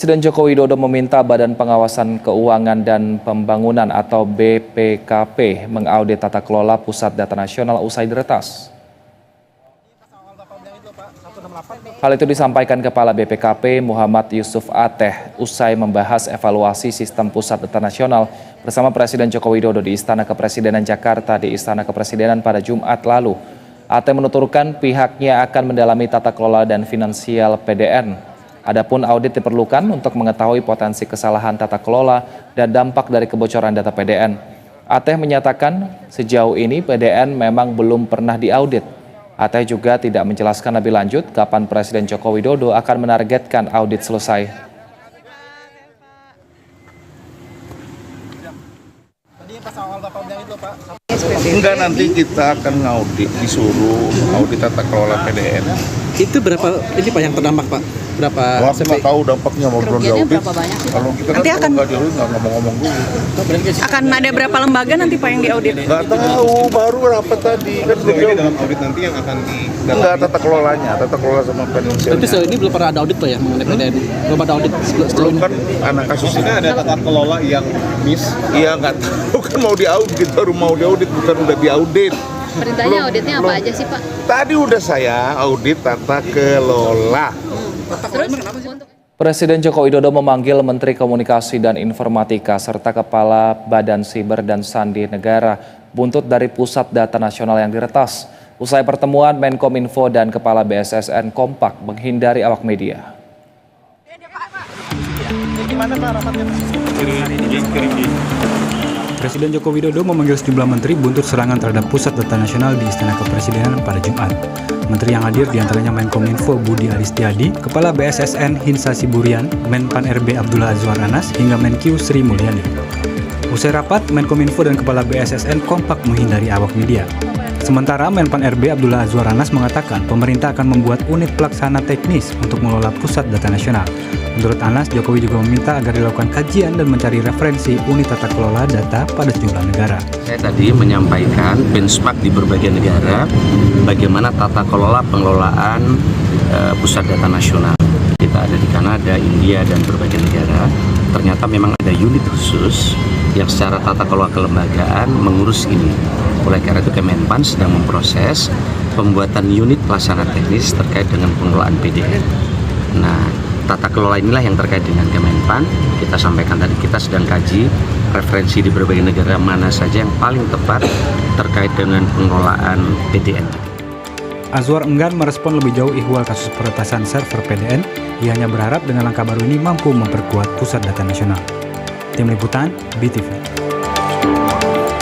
Presiden Joko Widodo meminta Badan Pengawasan Keuangan dan Pembangunan atau BPKP mengaudit tata kelola Pusat Data Nasional usai diretas. Hal itu disampaikan Kepala BPKP Muhammad Yusuf Ateh usai membahas evaluasi sistem Pusat Data Nasional bersama Presiden Joko Widodo di Istana Kepresidenan Jakarta di Istana Kepresidenan pada Jumat lalu. Ateh menuturkan pihaknya akan mendalami tata kelola dan finansial PDN. Adapun audit diperlukan untuk mengetahui potensi kesalahan tata kelola dan dampak dari kebocoran data PDN. Ateh menyatakan sejauh ini PDN memang belum pernah diaudit. Ateh juga tidak menjelaskan lebih lanjut kapan Presiden Joko Widodo akan menargetkan audit selesai. Enggak, nanti kita akan ngaudit, disuruh audit tata kelola PDN. Itu berapa ini Pak yang terdampak Pak? Berapa? Aku nggak tahu dampaknya mau belum diaudit. Kalau kita kan nggak diaudit nggak ngomong-ngomong dulu. Akan ada berapa lembaga nanti Pak yang diaudit? Nggak tahu, baru rapat tadi kan belum. Dalam audit nanti yang akan Enggak, tata kelolanya, tata kelola sama finansialnya. Tapi ini belum pernah ada audit Pak ya mengenai PDN? Belum ada audit Belum kan anak kasus ini ada tata kelola yang miss. Iya nggak tahu kan mau diaudit, baru mau diaudit bukan udah diaudit. Perintahnya auditnya apa aja sih Pak? Tadi udah saya audit tata kelola. Terus Presiden Joko Widodo memanggil Menteri Komunikasi dan Informatika serta Kepala Badan Siber dan Sandi Negara buntut dari Pusat Data Nasional yang diretas. Usai pertemuan, Menkominfo dan Kepala BSSN kompak menghindari awak media. Presiden Joko Widodo memanggil sejumlah menteri buntut serangan terhadap Pusat Data Nasional di Istana Kepresidenan pada Jumat. Menteri yang hadir diantaranya Menkominfo Budi Aristiadi, Kepala BSSN Hinsa Siburian, Menpan RB Abdullah Azwar Anas, hingga Menkyu Sri Mulyani. Usai rapat, Menkominfo dan Kepala BSSN kompak menghindari awak media. Sementara Menpan RB Abdullah Azwar Anas mengatakan pemerintah akan membuat unit pelaksana teknis untuk mengelola Pusat Data Nasional. Menurut Anas, Jokowi juga meminta agar dilakukan kajian dan mencari referensi unit tata kelola data pada sejumlah negara. Saya tadi menyampaikan benchmark di berbagai negara bagaimana tata kelola pengelolaan Pusat Data Nasional. Kita ada di Kanada, India, dan berbagai negara. Ternyata memang ada unit khusus yang secara tata kelola kelembagaan mengurus ini. Oleh karena itu Kemenpan sedang memproses pembuatan unit pelaksana teknis terkait dengan pengelolaan PDN. Nah, tata kelola inilah yang terkait dengan Kemenpan. Kita sampaikan tadi kita sedang kaji referensi di berbagai negara mana saja yang paling tepat terkait dengan pengelolaan PDN. Azwar enggan merespon lebih jauh ihwal kasus peretasan server PDN. Ia hanya berharap dengan langkah baru ini mampu memperkuat Pusat Data Nasional. Tim Liputan, BTV.